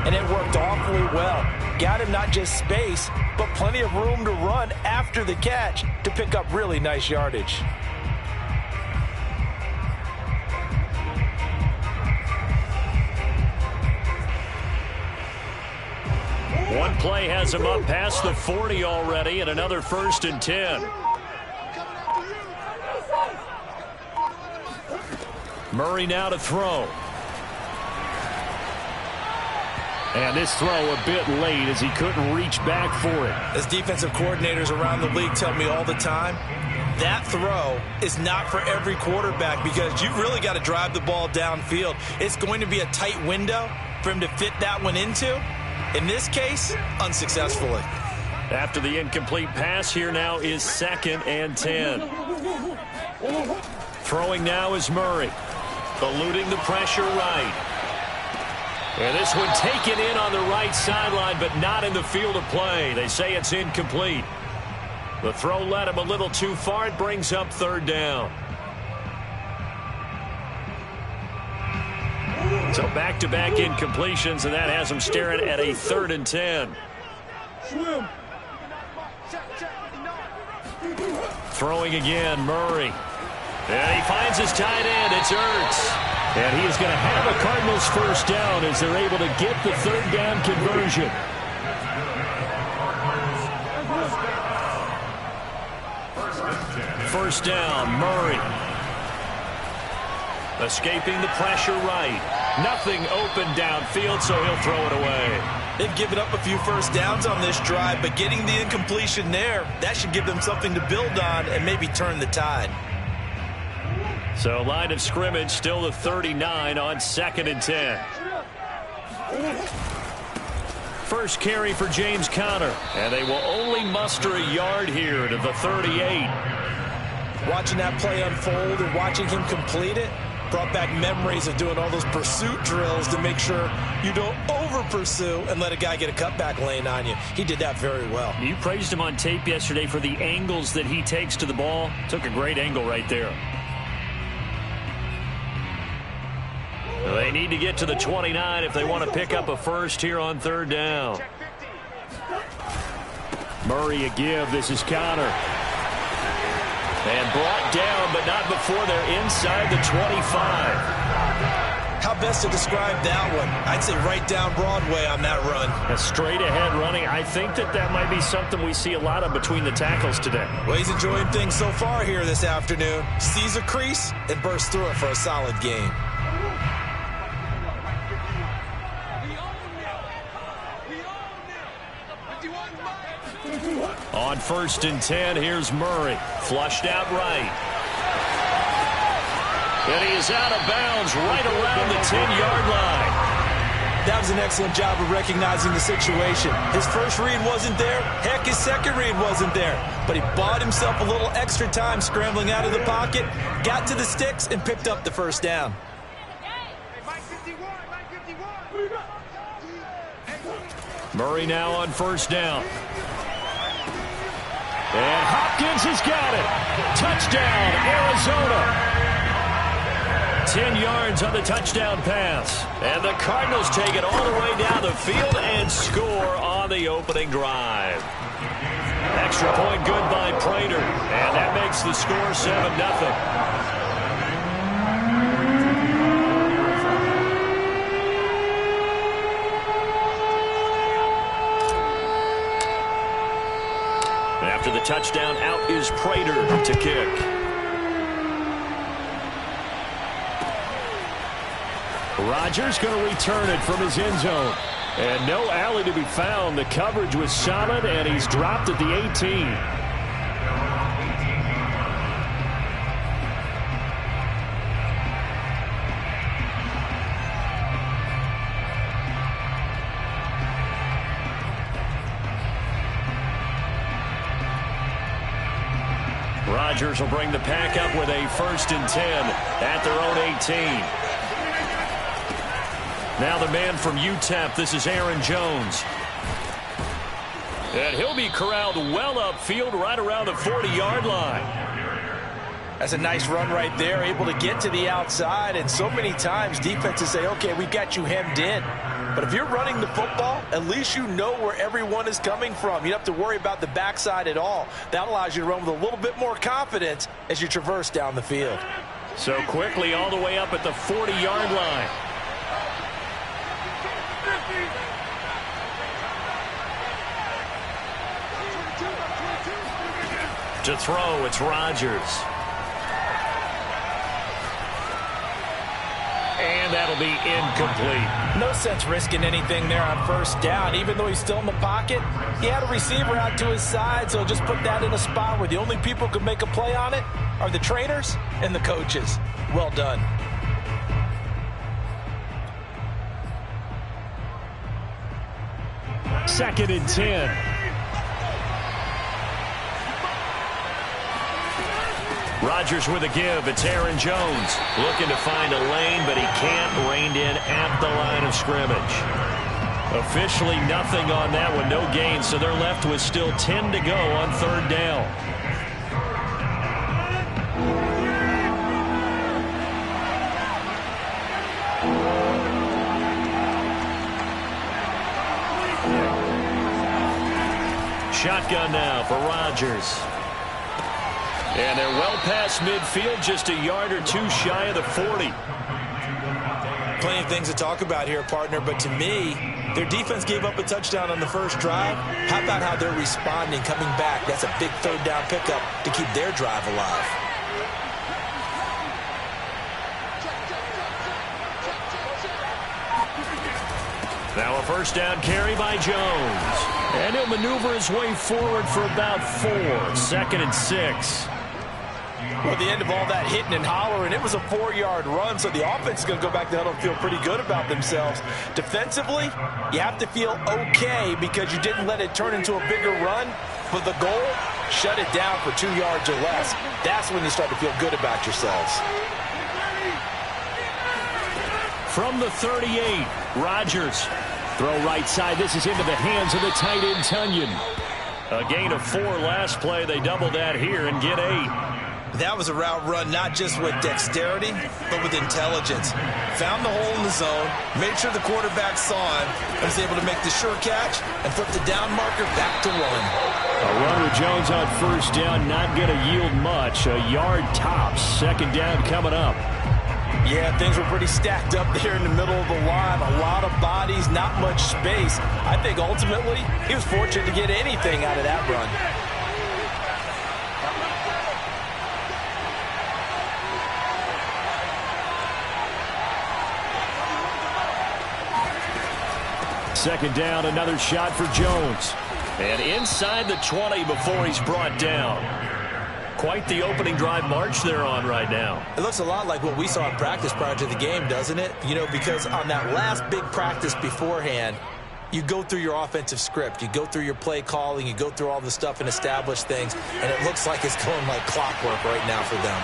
and it worked awfully well. Got him not just space, but plenty of room to run after the catch to pick up really nice yardage. One play has him up past the 40 already, and another 1st and 10. Murray now to throw. And this throw a bit late as he couldn't reach back for it. As defensive coordinators around the league tell me all the time, that throw is not for every quarterback because you've really got to drive the ball downfield. It's going to be a tight window for him to fit that one into. In this case, unsuccessfully. After the incomplete pass, here now is 2nd and 10. Throwing now is Murray. Eluding the pressure right. And this one taken in on the right sideline, but not in the field of play. They say it's incomplete. The throw led him a little too far. It brings up 3rd down. So back-to-back incompletions, and that has him staring at a 3rd and 10. Throwing again, Murray. And he finds his tight end. It's Ertz. And he is going to have a Cardinals 1st down as they're able to get the 3rd down conversion. First down, Murray. Escaping the pressure right. Nothing open downfield, so he'll throw it away. They've given up a few first downs on this drive, but getting the incompletion there, that should give them something to build on and maybe turn the tide. So line of scrimmage still the 39 on 2nd and 10. First carry for James Conner, and they will only muster a yard here to the 38. Watching that play unfold and watching him complete it brought back memories of doing all those pursuit drills to make sure you don't over-pursue and let a guy get a cutback lane on you. He did that very well. You praised him on tape yesterday for the angles that he takes to the ball. Took a great angle right there. They need to get to the 29 if they want to pick up a first here on 3rd down. Murray a give. This is Conner. And brought down, but not before they're inside the 25. How best to describe that one? I'd say right down Broadway on that run. A straight ahead running. I think that might be something we see a lot of between the tackles today. Well, he's enjoying things so far here this afternoon. Sees a crease and bursts through it for a solid game. On 1st and 10, here's Murray. Flushed out right. And he is out of bounds right around the 10-yard line. That was an excellent job of recognizing the situation. His first read wasn't there. Heck, his second read wasn't there. But he bought himself a little extra time scrambling out of the pocket, got to the sticks, and picked up the 1st down. Murray now on 1st down. And Hopkins has got it. Touchdown, Arizona. 10 yards on the touchdown pass. And the Cardinals take it all the way down the field and score on the opening drive. Extra point good by Prater. And that makes the score 7-0. After the touchdown, out is Prater to kick. Rodgers going to return it from his end zone. And no alley to be found. The coverage was solid, and he's dropped at the 18. Rodgers will bring the pack up with a 1st and 10 at their own 18. Now the man from UTEP, this is Aaron Jones. And he'll be corralled well upfield right around the 40-yard line. That's a nice run right there, able to get to the outside. And so many times defenses say, okay, we got you hemmed in. But if you're running the football, at least you know where everyone is coming from. You don't have to worry about the backside at all. That allows you to run with a little bit more confidence as you traverse down the field. So quickly all the way up at the 40-yard line. To throw, it's Rodgers. And that'll be incomplete. No sense risking anything there on first down. Even though he's still in the pocket, he had a receiver out to his side, so just put that in a spot where the only people who can make a play on it are the trainers and the coaches. Well done. Second and 10. Rodgers with a give. It's Aaron Jones looking to find a lane, but he can't. Reined in at the line of scrimmage. Officially nothing on that one. No gain, so they're left with still 10 to go on third down. Shotgun now for Rodgers. And they're well past midfield, just a yard or two shy of the 40. Plenty of things to talk about here, partner, but to me, their defense gave up a touchdown on the first drive. How about how they're responding, coming back? That's a big third down pickup to keep their drive alive. Now a first down carry by Jones. And he'll maneuver his way forward for about 4. 2nd and 6. Well, at the end of all that hitting and hollering, it was a 4-yard run, so the offense is going to go back to huddle and feel pretty good about themselves. Defensively, you have to feel okay because you didn't let it turn into a bigger run. But the goal, shut it down for 2 yards or less. That's when you start to feel good about yourselves. From the 38, Rodgers. Throw right side. This is into the hands of the tight end, Tunyon. A gain of 4 last play. They double that here and get 8. That was a route run not just with dexterity, but with intelligence. Found the hole in the zone, made sure the quarterback saw him, and was able to make the sure catch and flip the down marker back to 1. A run with Jones on first down, not going to yield much. A yard tops. Second down coming up. Yeah, things were pretty stacked up there in the middle of the line. A lot of bodies, not much space. I think ultimately he was fortunate to get anything out of that run. Second down, another shot for Jones. And inside the 20 before he's brought down. Quite the opening drive march they're on right now. It looks a lot like what we saw in practice prior to the game, doesn't it? You know, because on that last big practice beforehand, you go through your offensive script. You go through your play calling. You go through all the stuff and establish things. And it looks like it's going like clockwork right now for them.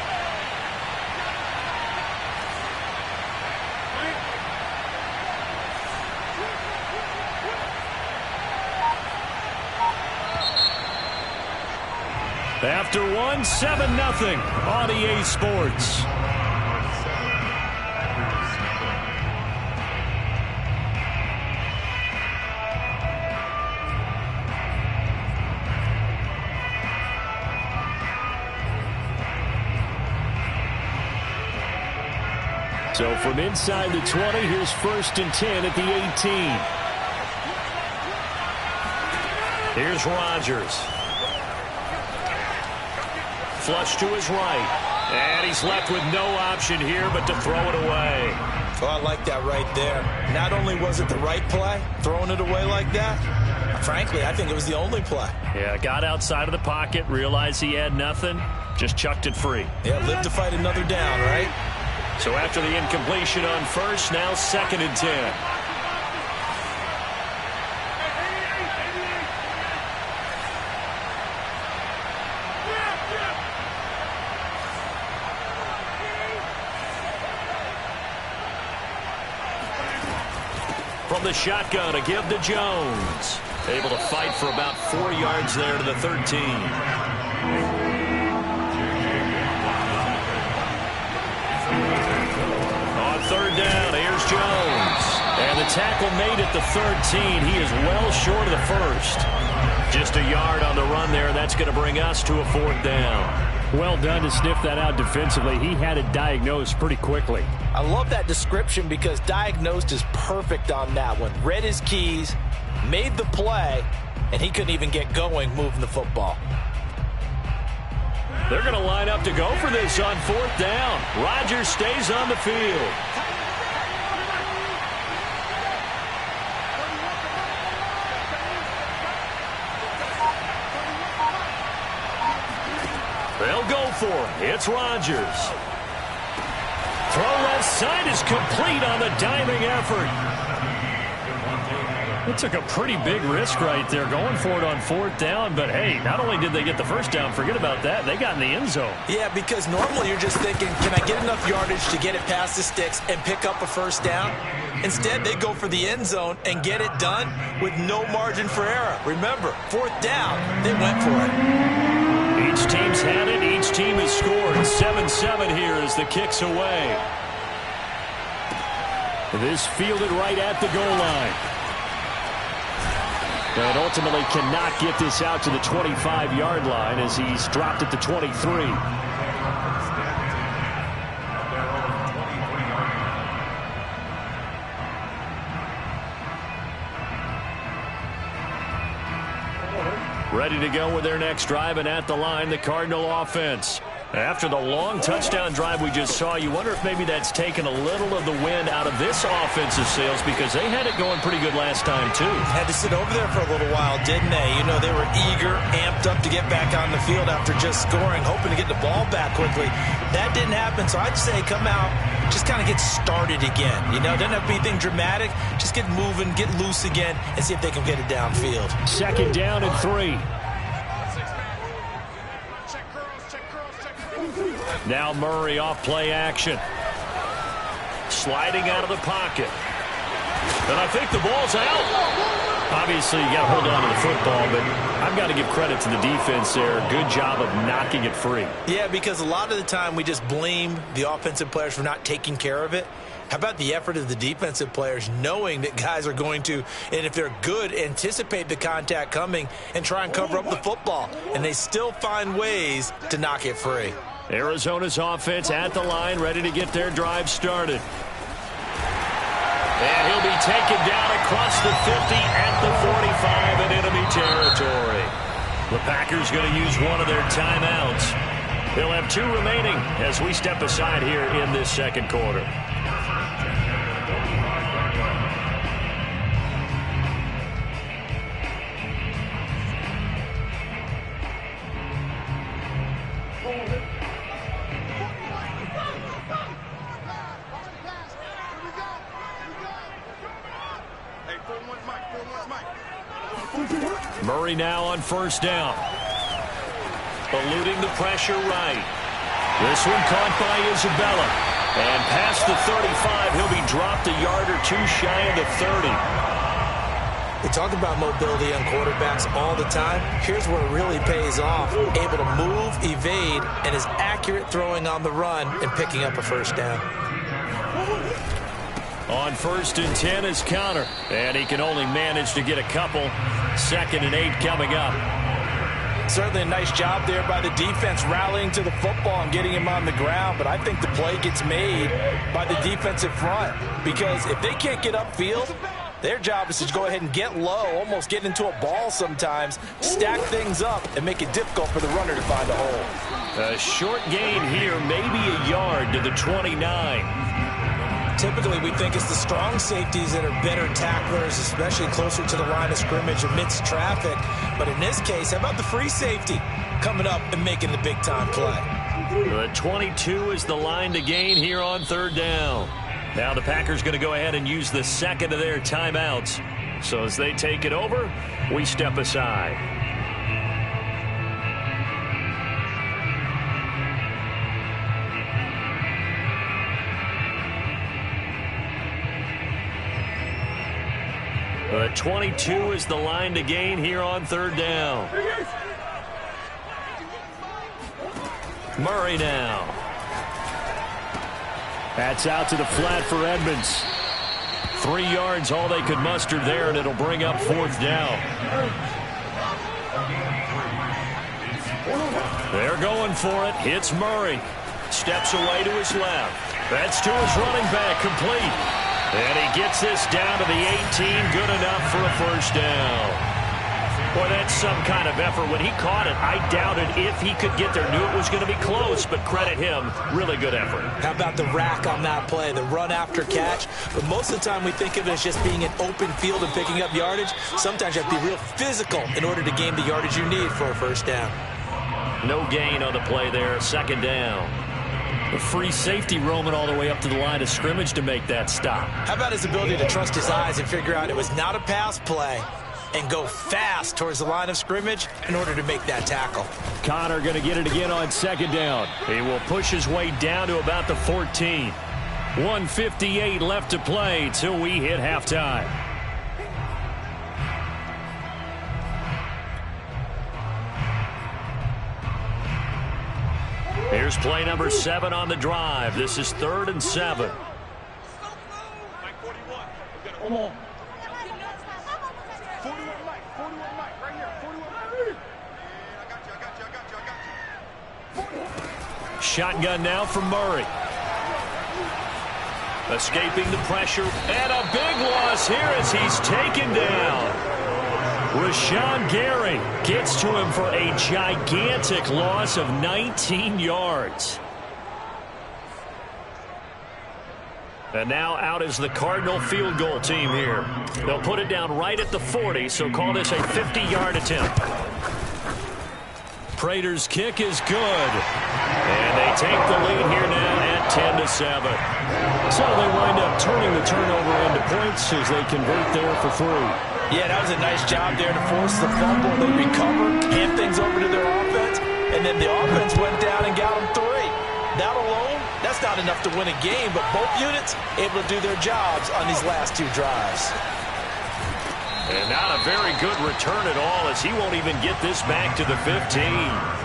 After 1, 7-0 on EA Sports. So from inside the 20, here's 1st and 10 at the 18. Here's Rodgers. Flush to his right. And he's left with no option here but to throw it away. Oh, I like that right there. Not only was it the right play, throwing it away like that, frankly, I think it was the only play. Yeah, got outside of the pocket, realized he had nothing, just chucked it free. Yeah, live to fight another down, right? So after the incompletion on first, now 2nd and 10. From the shotgun, a give to Jones. Able to fight for about 4 yards there to the 13. On third down, here's Jones. And the the tackle made at the 13. He is well short of the first. Just a yard on the run there. That's going to bring us to a 4th down. Well done to sniff that out defensively. He had it diagnosed pretty quickly. I love that description because diagnosed is perfect on that one. Read his keys, made the play, and he couldn't even get going moving the football. They're going to line up to go for this on 4th down. Rodgers stays on the field. They'll go for it. It's Rodgers. Throw left side is complete on the diving effort. It took a pretty big risk right there going for it on 4th down. But, hey, not only did they get the first down, forget about that, they got in the end zone. Yeah, because normally you're just thinking, can I get enough yardage to get it past the sticks and pick up a first down? Instead, they go for the end zone and get it done with no margin for error. Remember, 4th down, they went for it. Each team's had it. Each team has scored. 7-7 here as the kick's away. This fielded right at the goal line. And ultimately cannot get this out to the 25-yard line as he's dropped at the 23. Ready to go with their next drive, and at the line, the Cardinal offense. After the long touchdown drive we just saw, you wonder if maybe that's taken a little of the wind out of this offensive sails because they had it going pretty good last time, too. Had to sit over there for a little while, didn't they? You know, they were eager, amped up to get back on the field after just scoring, hoping to get the ball back quickly. That didn't happen, so I'd say come out, just kind of get started again. You know, doesn't have to be anything dramatic. Just get moving, get loose again, and see if they can get it downfield. 2nd down and 3. Now Murray off play action. Sliding out of the pocket. And I think the ball's out. Obviously, you got to hold on to the football, but I've got to give credit to the defense there. Good job of knocking it free. Yeah, because a lot of the time we just blame the offensive players for not taking care of it. How about the effort of the defensive players knowing that guys are going to, and if they're good, anticipate the contact coming and try and cover up the football. And they still find ways to knock it free. Arizona's offense at the line, ready to get their drive started. And he'll be taken down across the 50 at the 45 in enemy territory. The Packers going to use one of their timeouts. They'll have 2 remaining as we step aside here in this 2nd quarter. Murray now on 1st down. Eluding the pressure right. This one caught by Isabella. And past the 35, he'll be dropped a yard or 2 shy of the 30. We talk about mobility on quarterbacks all the time. Here's where it really pays off. Able to move, evade, and is accurate throwing on the run and picking up a first down. On 1st and 10 is counter. And he can only manage to get a couple. 2nd and 8 coming up. Certainly a nice job there by the defense rallying to the football and getting him on the ground. But I think the play gets made by the defensive front. Because if they can't get upfield, their job is to go ahead and get low, almost get into a ball sometimes, stack things up, and make it difficult for the runner to find a hole. A short gain here, maybe a yard to the 29. Typically, we think it's the strong safeties that are better tacklers, especially closer to the line of scrimmage amidst traffic. But in this case, how about the free safety coming up and making the big-time play? The 22 is the line to gain here on 3rd down. Now the Packers going to go ahead and use the 2nd of their timeouts. So as they take it over, we step aside. The 22 is the line to gain here on 3rd down. Murray now. That's out to the flat for Edmonds. 3 yards, all they could muster there, and it'll bring up 4th down. They're going for it. Hits Murray. Steps away to his left. That's to his running back, complete. And he gets this down to the 18, good enough for a 1st down. Boy, that's some kind of effort. When he caught it, I doubted if he could get there. Knew it was going to be close, but credit him. Really good effort. How about the rack on that play, the run after catch? But most of the time we think of it as just being an open field and picking up yardage. Sometimes you have to be real physical in order to gain the yardage you need for a 1st down. No gain on the play there, 2nd down. A free safety roaming all the way up to the line of scrimmage to make that stop. How about his ability to trust his eyes and figure out it was not a pass play and go fast towards the line of scrimmage in order to make that tackle. Connor going to get it again on 2nd down. He will push his way down to about the 14. 1:58 left to play till we hit halftime. Here's play number 7 on the drive. This is 3rd and 7. Shotgun now from Murray. Escaping the pressure, and a big loss here as he's taken down. Rashawn Gary gets to him for a gigantic loss of 19 yards. And now out is the Cardinal field goal team here. They'll put it down right at the 40, so call this a 50-yard attempt. Prater's kick is good. And they take the lead here now at 10-7. So they wind up turning the turnover into points as they convert there for 3. Yeah, that was a nice job there to force the fumble. They recovered, hand things over to their offense, and then the offense went down and got them 3. That alone, that's not enough to win a game, but both units able to do their jobs on these last 2 drives. And not a very good return at all, as he won't even get this back to the 15.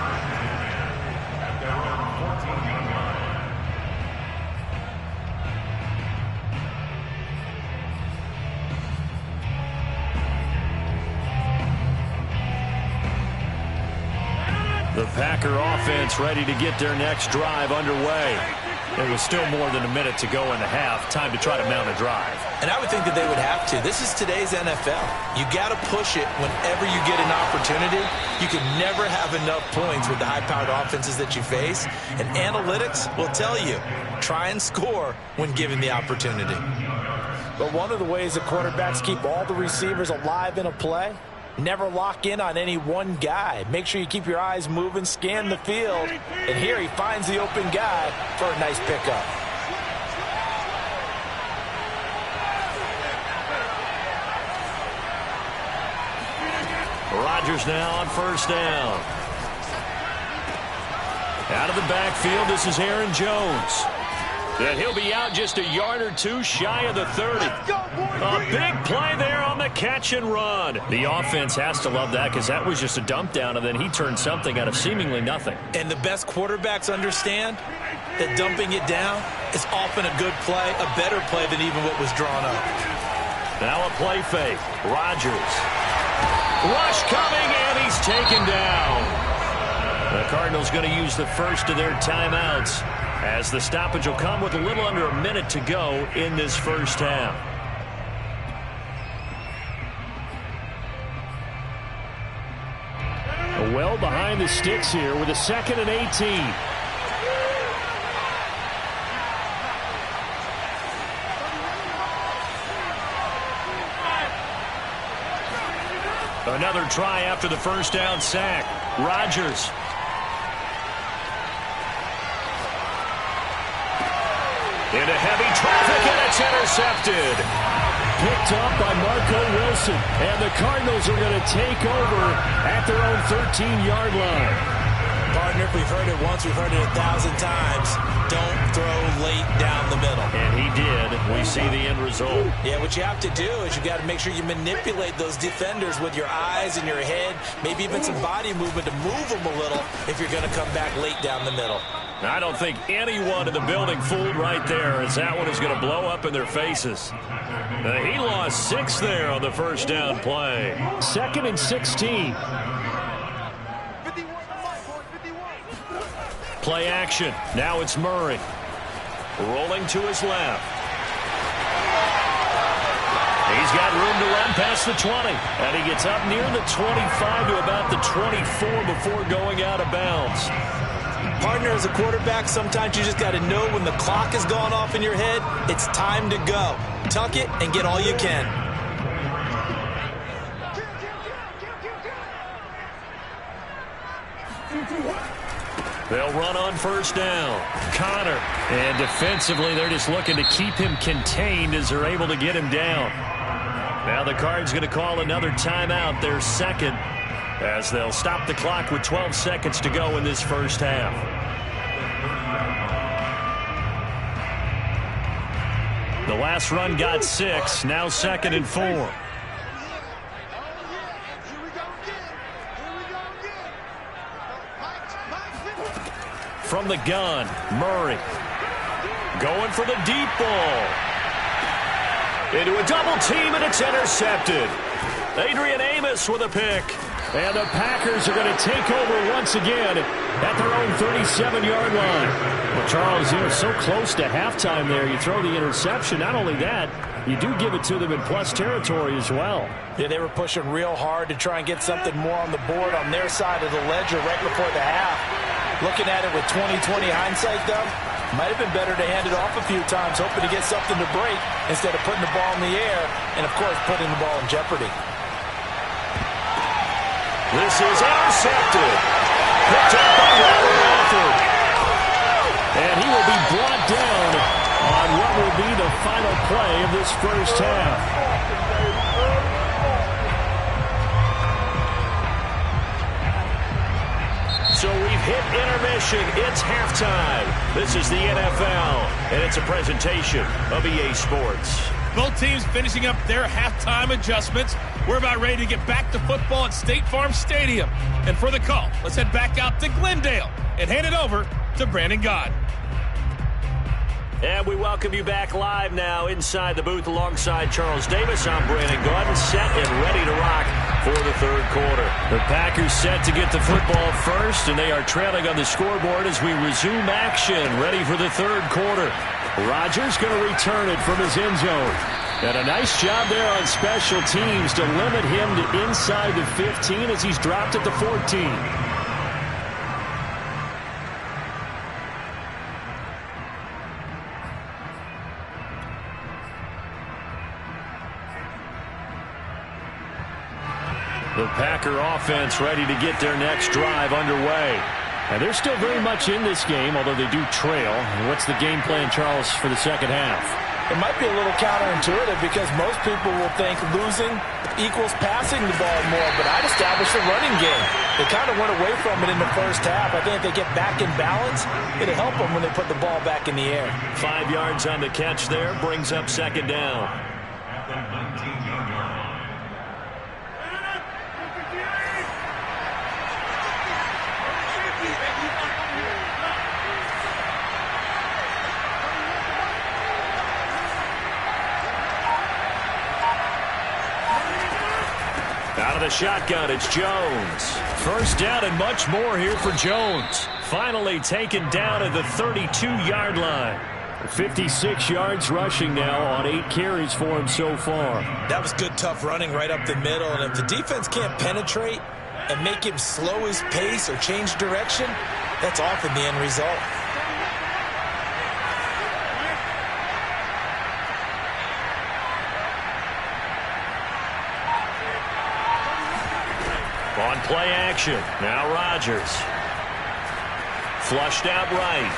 The Packer offense ready to get their next drive underway. There was still more than a minute to go in the half. Time to try to mount a drive. And I would think that they would have to. This is today's NFL. You got to push it whenever you get an opportunity. You can never have enough points with the high-powered offenses that you face. And analytics will tell you, try and score when given the opportunity. But one of the ways that quarterbacks keep all the receivers alive in a play, never lock in on any one guy. Make sure you keep your eyes moving, scan the field. And here he finds the open guy for a nice pickup. Rodgers now on 1st down. Out of the backfield, this is Aaron Jones. And he'll be out just a yard or 2 shy of the 30. A big play there on the catch and run. The offense has to love that because that was just a dump down, and then he turned something out of seemingly nothing. And the best quarterbacks understand that dumping it down is often a good play, a better play than even what was drawn up. Now a play fake. Rodgers. Rush coming, and he's taken down. The Cardinals going to use the first of their timeouts, as the stoppage will come with a little under a minute to go in this 1st half. Well behind the sticks here with a 2nd and 18. Another try after the 1st down sack. Rodgers. Into heavy traffic, and it's intercepted. Picked up by Marco Wilson. And the Cardinals are going to take over at their own 13-yard line. Partner, we've heard it once, we've heard it 1,000 times. Don't throw late down the middle. And he did. We see the end result. Yeah, what you have to do is you got to make sure you manipulate those defenders with your eyes and your head, maybe even some body movement to move them a little if you're going to come back late down the middle. I don't think anyone in the building fooled right there, as that one is going to blow up in their faces. He lost 6 there on the first down play. 2nd and 16. Play action. Now it's Murray. Rolling to his left. He's got room to run past the 20. And he gets up near the 25 to about the 24 before going out of bounds. Partner, as a quarterback, sometimes you just got to know when the clock has gone off in your head, it's time to go. Tuck it and get all you can. They'll run on first down. Connor. And defensively, they're just looking to keep him contained as they're able to get him down. Now the Cards going to call another timeout, their second, as they'll stop the clock with 12 seconds to go in this first half. The last run got 6, now 2nd and 4. From the gun, Murray. Going for the deep ball. Into a double team, and it's intercepted. Adrian Amos with a pick. And the Packers are going to take over once again at their own 37-yard line. Well, Charles, you know, so close to halftime there. You throw the interception. Not only that, you do give it to them in plus territory as well. Yeah, they were pushing real hard to try and get something more on the board on their side of the ledger right before the half. Looking at it with 20/20 hindsight, though, might have been better to hand it off a few times, hoping to get something to break instead of putting the ball in the air and, of course, putting the ball in jeopardy. This is intercepted. Picked up by Robert Alford. And he will be brought down on what will be the final play of this first half. So we've hit intermission. It's halftime. This is the NFL, and it's a presentation of EA Sports. Both teams finishing up their halftime adjustments. We're about ready to get back to football at State Farm Stadium. And for the call, let's head back out to Glendale and hand it over to Brandon Gaud. And we welcome you back live now inside the booth alongside Charles Davis. I'm Brandon Gaud, set and ready to rock for the third quarter. The Packers set to get the football first, and they are trailing on the scoreboard as we resume action, ready for the third quarter. Rodgers going to return it from his end zone. And a nice job there on special teams to limit him to inside the 15 as he's dropped at the 14. The Packer offense ready to get their next drive underway. And they're still very much in this game, although they do trail. And what's the game plan, Charles, for the second half? It might be a little counterintuitive because most people will think losing equals passing the ball more, but I'd establish the running game. They kind of went away from it in the first half. I think if they get back in balance, it'll help them when they put the ball back in the air. 5 yards on the catch there, brings up second down. Out of the shotgun, it's Jones. First down and much more here for Jones. Finally taken down at the 32-yard line. 56 yards rushing now on 8 carries for him so far. That was good, tough running right up the middle. And if the defense can't penetrate and make him slow his pace or change direction, that's often the end result. On play action, now Rodgers. Flushed out right.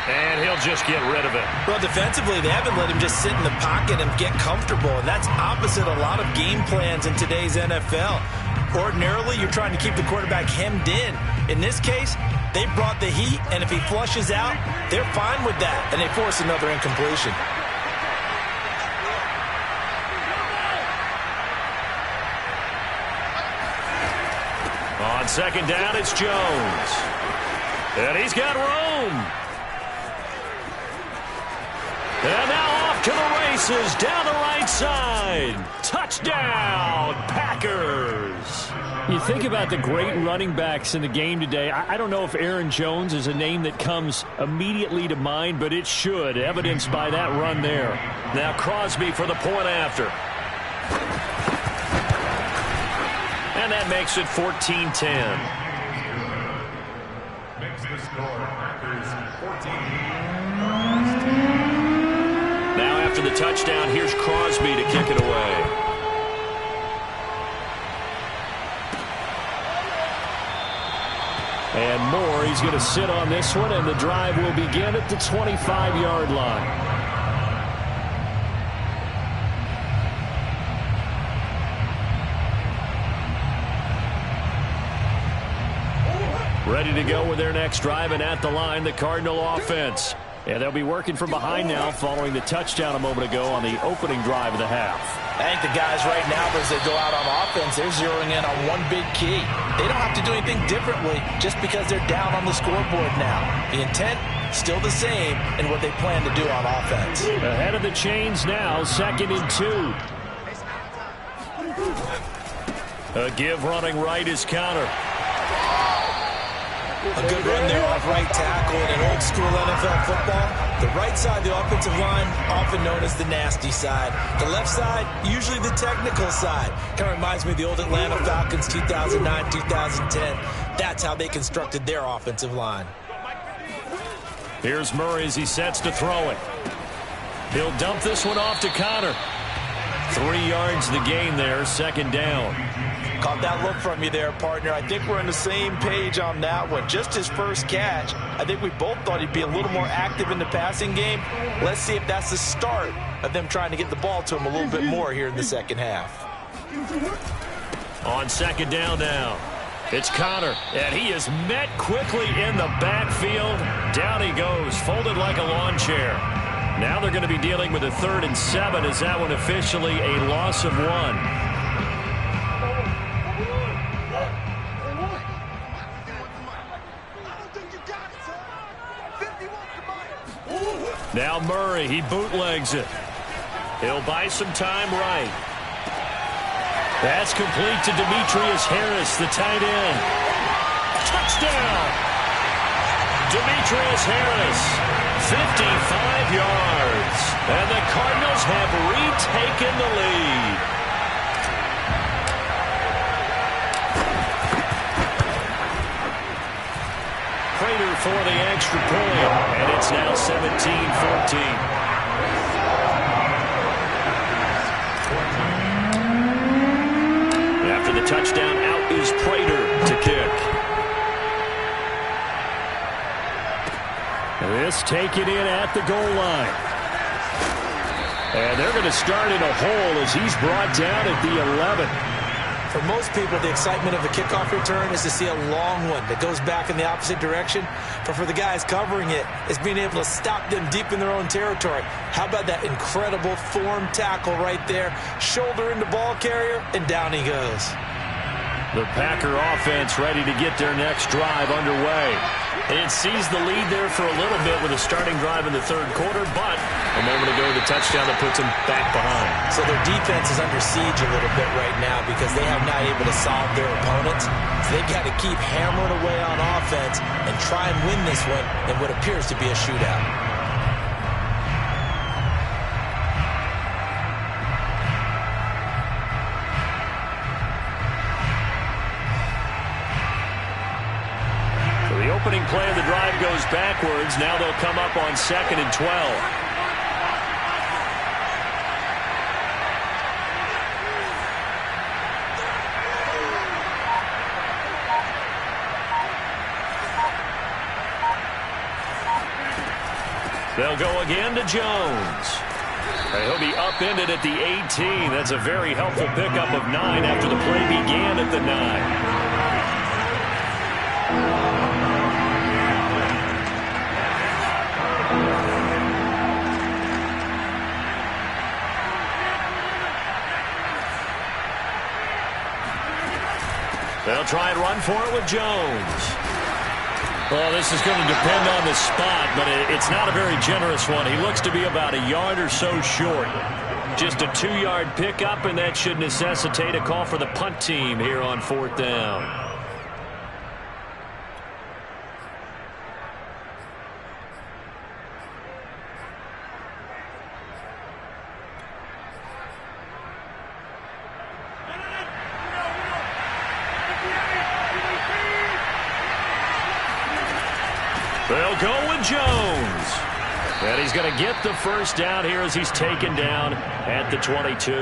And he'll just get rid of it. Well, defensively, they haven't let him just sit in the pocket and get comfortable, and that's opposite a lot of game plans in today's NFL. Ordinarily, you're trying to keep the quarterback hemmed in. In this case, they brought the heat, and if he flushes out, they're fine with that, and they force another incompletion. On second down, it's Jones. And he's got room. And now off to the races down the right side. Touchdown, Packers. You think about the great running backs in the game today. I don't know if Aaron Jones is a name that comes immediately to mind, but it should, evidenced by that run there. Now Crosby for the point after. And that makes it 14-10. Makes the score Packers 14. Now after the touchdown, here's Crosby to kick it away. And Moore, he's going to sit on this one, and the drive will begin at the 25-yard line. Ready to go with their next drive, and at the line, the Cardinal offense. And they'll be working from behind now following the touchdown a moment ago on the opening drive of the half. I think the guys right now, as they go out on offense, they're zeroing in on one big key. They don't have to do anything differently just because they're down on the scoreboard now. The intent, still the same in what they plan to do on offense. Ahead of the chains now, 2nd and 2. A give running right is counter. A good run there off right tackle in an old-school NFL football. The right side of the offensive line, often known as the nasty side. The left side, usually the technical side. Kind of reminds me of the old Atlanta Falcons 2009, 2010. That's how they constructed their offensive line. Here's Murray as he sets to throw it. He'll dump this one off to Connor. 3 yards the gain there, 2nd down. Caught that look from you there, partner. I think we're on the same page on that one. Just his first catch. I think we both thought he'd be a little more active in the passing game. Let's see if that's the start of them trying to get the ball to him a little bit more here in the second half. On 2nd down now, it's Connor, and he is met quickly in the backfield. Down he goes, folded like a lawn chair. Now they're going to be dealing with a 3rd and 7 as that one officially a loss of 1. Now Murray, he bootlegs it. He'll buy some time right. That's complete to Demetrius Harris, the tight end. Touchdown! Demetrius Harris, 55 yards. And the Cardinals have retaken the lead. Prater for the extra point, and it's now 17-14. After the touchdown, out is Prater to kick. This taken in at the goal line. And they're going to start in a hole as he's brought down at the 11. For most people, the excitement of a kickoff return is to see a long one that goes back in the opposite direction. But for the guys covering it, it's being able to stop them deep in their own territory. How about that incredible form tackle right there? Shoulder into ball carrier, and down he goes. The Packer offense ready to get their next drive underway. It seized the lead there for a little bit with a starting drive in the 3rd quarter, but a moment ago the touchdown that puts them back behind. So their defense is under siege a little bit right now because they have not able to solve their opponents. So they've got to keep hammering away on offense and try and win this one in what appears to be a shootout. Opening play of the drive goes backwards. Now they'll come up on 2nd and 12. They'll go again to Jones. And he'll be upended at the 18. That's a very helpful pickup of 9 after the play began at the 9. They'll try and run for it with Jones. Well, this is going to depend on the spot, but it's not a very generous one. He looks to be about a yard or so short. Just a 2-yard pickup, and that should necessitate a call for the punt team here on 4th down. They'll go with Jones. And he's going to get the first down here as he's taken down at the 22.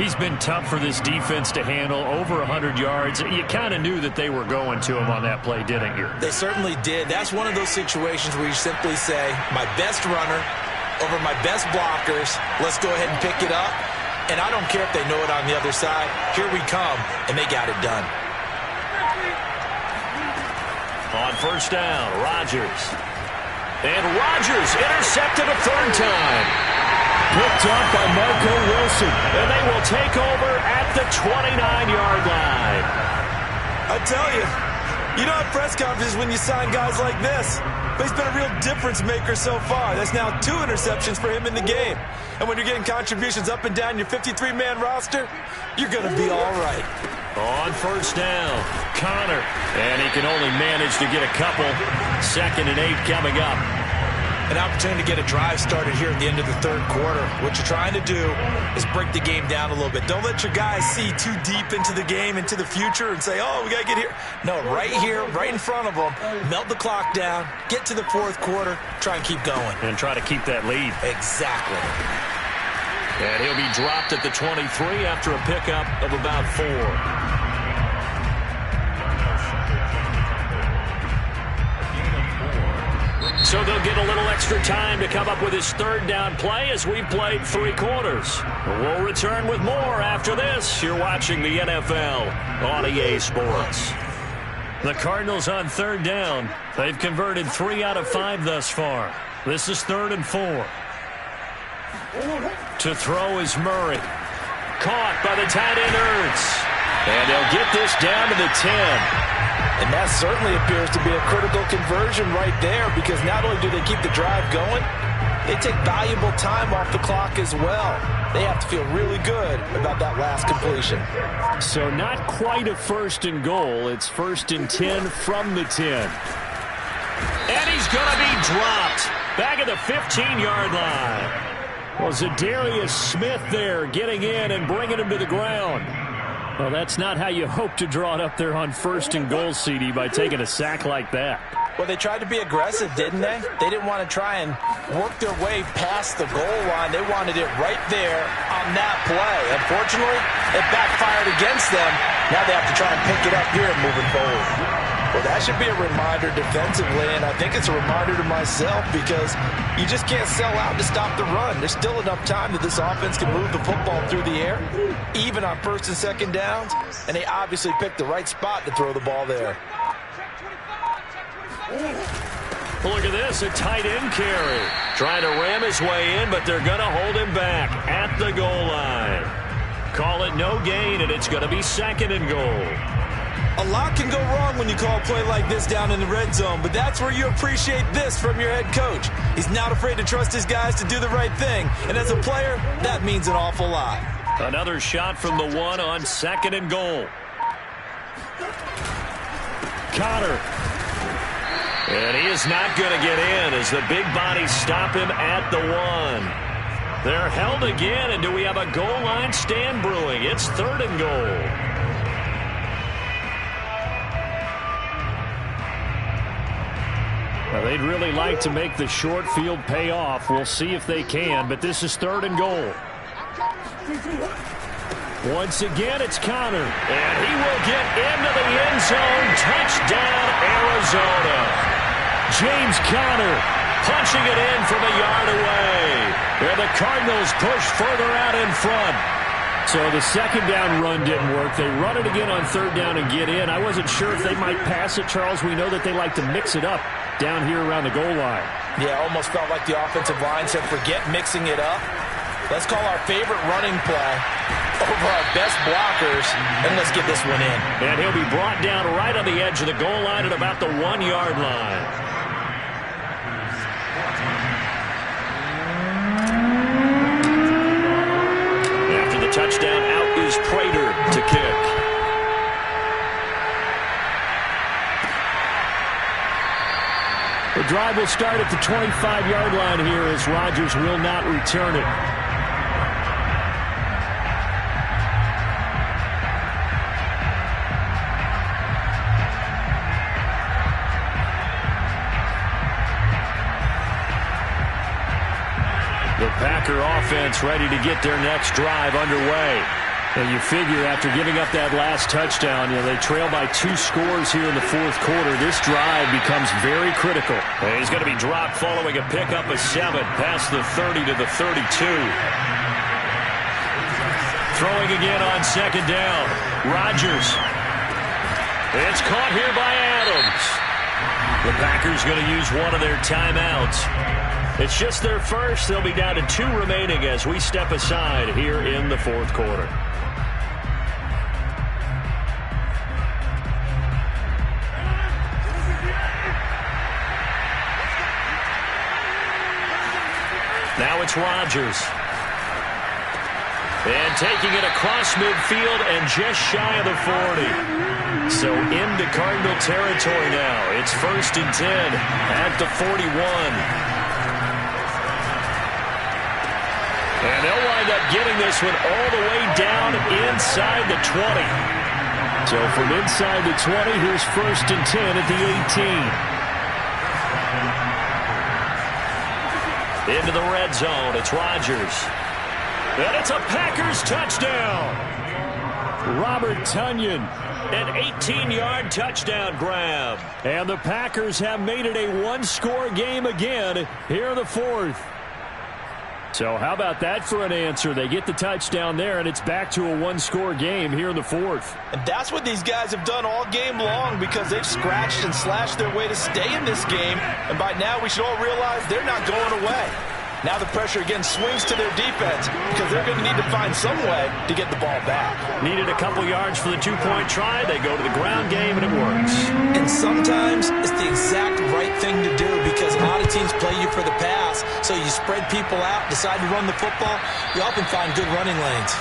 He's been tough for this defense to handle, over 100 yards. You kind of knew that they were going to him on that play, didn't you? They certainly did. That's one of those situations where you simply say, my best runner over my best blockers. Let's go ahead and pick it up. And I don't care if they know it on the other side. Here we come, and they got it done. On first down, Rodgers. And Rodgers intercepted a third time. Picked up by Marco Wilson. And they will take over at the 29-yard line. I tell you, you don't have press conferences when you sign guys like this. But he's been a real difference maker so far. That's now 2 interceptions for him in the game. And when you're getting contributions up and down your 53-man roster, you're going to be all right. On first down, Connor. And he can only manage to get a couple. 2nd and 8 coming up. An opportunity to get a drive started here at the end of the 3rd quarter. What you're trying to do is break the game down a little bit. Don't let your guys see too deep into the game, into the future, and say, oh, we got to get here. No, right here, right in front of them, melt the clock down, get to the 4th quarter, try and keep going. And try to keep that lead. Exactly. And he'll be dropped at the 23 after a pickup of about 4. So they'll get a little extra time to come up with his 3rd down play as we've played 3 quarters. We'll return with more after this. You're watching the NFL on EA Sports. The Cardinals on 3rd down. They've converted 3 out of 5 thus far. This is 3rd and 4. To throw is Murray. Caught by the tight end Ertz. And they'll get this down to the 10. And that certainly appears to be a critical conversion right there, because not only do they keep the drive going, they take valuable time off the clock as well. They have to feel really good about that last completion. So not quite a 1st and goal. It's 1st and 10 from the 10. And he's going to be dropped back at the 15-yard line. Well, Zadarius Smith there getting in and bringing him to the ground. Well, that's not how you hope to draw it up there on 1st and goal, CD, by taking a sack like that. Well, they tried to be aggressive, didn't they? They didn't want to try and work their way past the goal line. They wanted it right there on that play. Unfortunately, it backfired against them. Now they have to try and pick it up here moving forward. Well, that should be a reminder defensively, and I think it's a reminder to myself, because you just can't sell out to stop the run. There's still enough time that this offense can move the football through the air, even on 1st and 2nd downs, and they obviously picked the right spot to throw the ball there. Look at this, a tight end carry. Trying to ram his way in, but they're going to hold him back at the goal line. Call it no gain, and it's going to be 2nd and goal. A lot can go wrong when you call a play like this down in the red zone, but that's where you appreciate this from your head coach. He's not afraid to trust his guys to do the right thing, and as a player, that means an awful lot. Another shot from the 1 on 2nd and goal. Connor. And he is not going to get in as the big bodies stop him at the 1. They're held again, and do we have a goal line stand brewing? It's 3rd and goal. Well, they'd really like to make the short field pay off. We'll see if they can, but this is 3rd and goal. Once again, it's Connor. And he will get into the end zone. Touchdown, Arizona. James Conner punching it in from a yard away. And the Cardinals push further out in front. So the 2nd down run didn't work. They run it again on 3rd down and get in. I wasn't sure if they might pass it, Charles. We know that they like to mix it up down here around the goal line. Yeah, almost felt like the offensive line said, forget mixing it up. Let's call our favorite running play over our best blockers, and let's get this one in. And he'll be brought down right on the edge of the goal line at about the 1-yard line. After the touchdown, out is Prater to kick. The drive will start at the 25-yard line here as Rodgers will not return it. The Packer offense ready to get their next drive underway. And you figure after giving up that last touchdown, they trail by 2 scores here in the fourth quarter. This drive becomes very critical. And he's going to be dropped following a pickup of 7 past the 30 to the 32. Throwing again on second down. Rodgers. It's caught here by Adams. The Packers going to use one of their timeouts. It's just their first. They'll be down to 2 remaining as we step aside here in the fourth quarter. Now it's Rodgers. And taking it across midfield and just shy of the 40. So into Cardinal territory now. It's 1st and 10 at the 41. And they'll wind up getting this one all the way down inside the 20. So from inside the 20, here's 1st and 10 at the 18. Into the red zone. It's Rodgers. And it's a Packers touchdown. Robert Tonyan. An 18-yard touchdown grab. And the Packers have made it a 1-score game again here in the fourth. So how about that for an answer? They get the touchdown there, and it's back to a 1-score game here in the fourth. And that's what these guys have done all game long because they've scratched and slashed their way to stay in this game. And by now we should all realize they're not going away. Now the pressure again swings to their defense because they're going to need to find some way to get the ball back. Needed a couple yards for the 2-point try. They go to the ground game, and it works. And sometimes it's the exact right thing to do because a lot of teams play you for the pass. So you spread people out, decide to run the football. You often find good running lanes.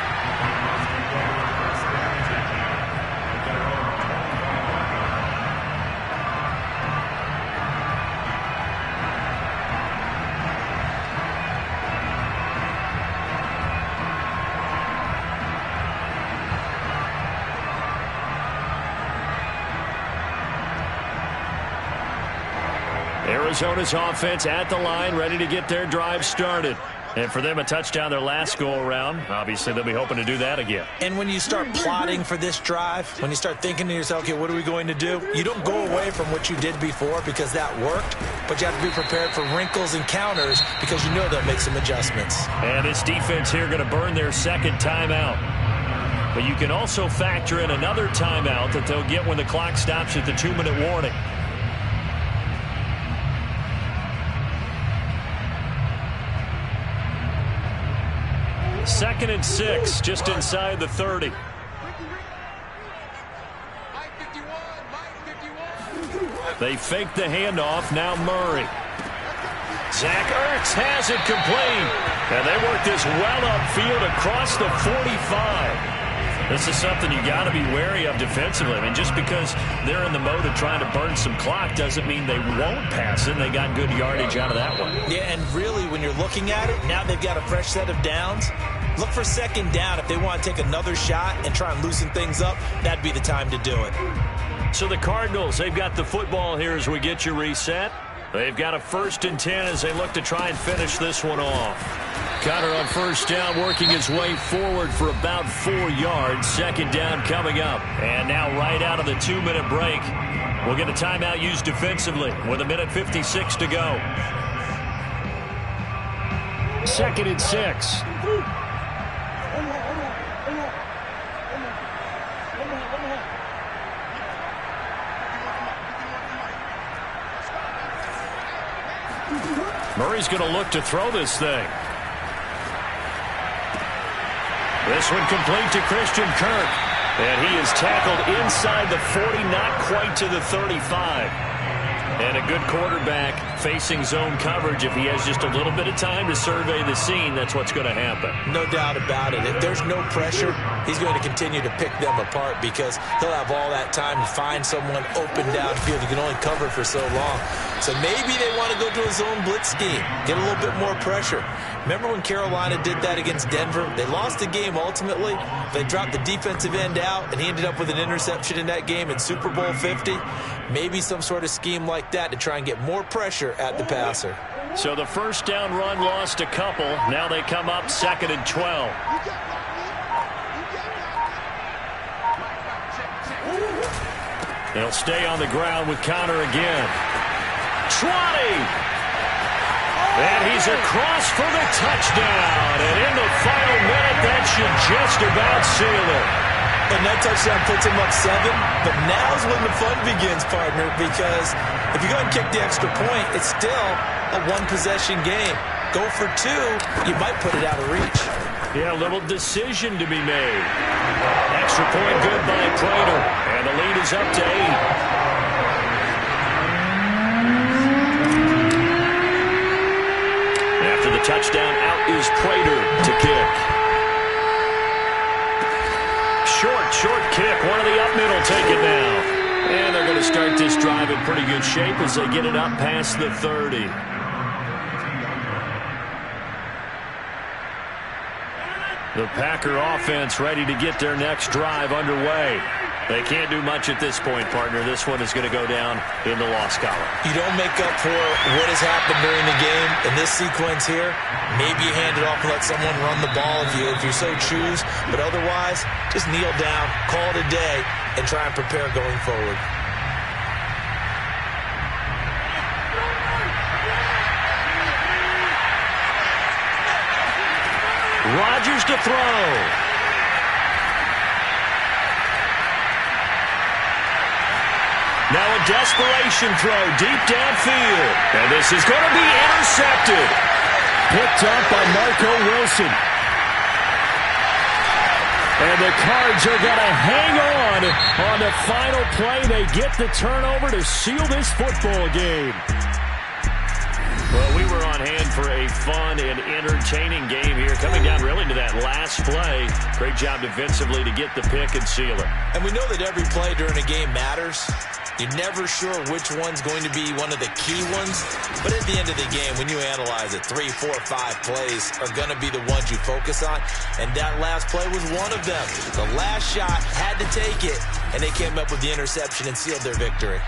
Arizona's offense at the line, ready to get their drive started. And for them, a touchdown their last go-around. Obviously, they'll be hoping to do that again. And when you start plotting for this drive, when you start thinking to yourself, okay, what are we going to do? You don't go away from what you did before because that worked, but you have to be prepared for wrinkles and counters because you know they'll make some adjustments. And this defense here going to burn their second timeout. But you can also factor in another timeout that they'll get when the clock stops at the 2-minute warning. 2nd and 6, just inside the 30. They fake the handoff. Now Murray. Zach Ertz has it complete. And they work this well upfield across the 45. This is something you got to be wary of defensively. I mean, just because they're in the mode of trying to burn some clock doesn't mean they won't pass it. They got good yardage out of that one. Yeah, and really, when you're looking at it, now they've got a fresh set of downs. Look for 2nd down. If they want to take another shot and try and loosen things up, that'd be the time to do it. So the Cardinals, they've got the football here as we get you reset. They've got a 1st and 10 as they look to try and finish this one off. Cutter on 1st down, working his way forward for about 4 yards. 2nd down coming up. And now right out of the 2-minute break, we'll get a timeout used defensively with 1:56 to go. 2nd and 6. Murray's going to look to throw this thing. This one complete to Christian Kirk. And he is tackled inside the 40, not quite to the 35. And a good quarterback facing zone coverage. If he has just a little bit of time to survey the scene, that's what's going to happen. No doubt about it. If there's no pressure, he's going to continue to pick them apart because he'll have all that time to find someone open downfield. He can only cover for so long. So maybe they want to go to a zone blitz scheme, get a little bit more pressure. Remember when Carolina did that against Denver? They lost the game ultimately. They dropped the defensive end out, and he ended up with an interception in that game in Super Bowl 50. Maybe some sort of scheme like that to try and get more pressure at the passer. So the first down run lost a couple. Now they come up 2nd and 12. They'll stay on the ground with Connor again. 20! And he's across for the touchdown. And in the final minute, that should just about seal it. And that touchdown puts him up 7. But now's when the fun begins, partner, because if you go and kick the extra point, it's still a one-possession game. Go for 2, you might put it out of reach. Yeah, a little decision to be made. Extra point good by Prater. And the lead is up to 8. After the touchdown, out is Prater to kick. Short kick. One of the up middle take it now. And they're going to start this drive in pretty good shape as they get it up past the 30. The Packer offense ready to get their next drive underway. They can't do much at this point, partner. This one is going to go down in the loss column. You don't make up for what has happened during the game. In this sequence here, maybe you hand it off and let someone run the ball if you so choose. But otherwise, just kneel down, call it a day, and try and prepare going forward. Rodgers to throw. Now a desperation throw deep downfield. And this is going to be intercepted. Picked up by Marco Wilson. And the Cards are going to hang on the final play. They get the turnover to seal this football game. Well, we were on hand for a fun and entertaining game here. Coming down really to that last play. Great job defensively to get the pick and seal it. And we know that every play during a game matters. You're never sure which one's going to be one of the key ones. But at the end of the game, when you analyze it, 3, 4, 5 plays are going to be the ones you focus on. And that last play was one of them. The last shot had to take it, and they came up with the interception and sealed their victory.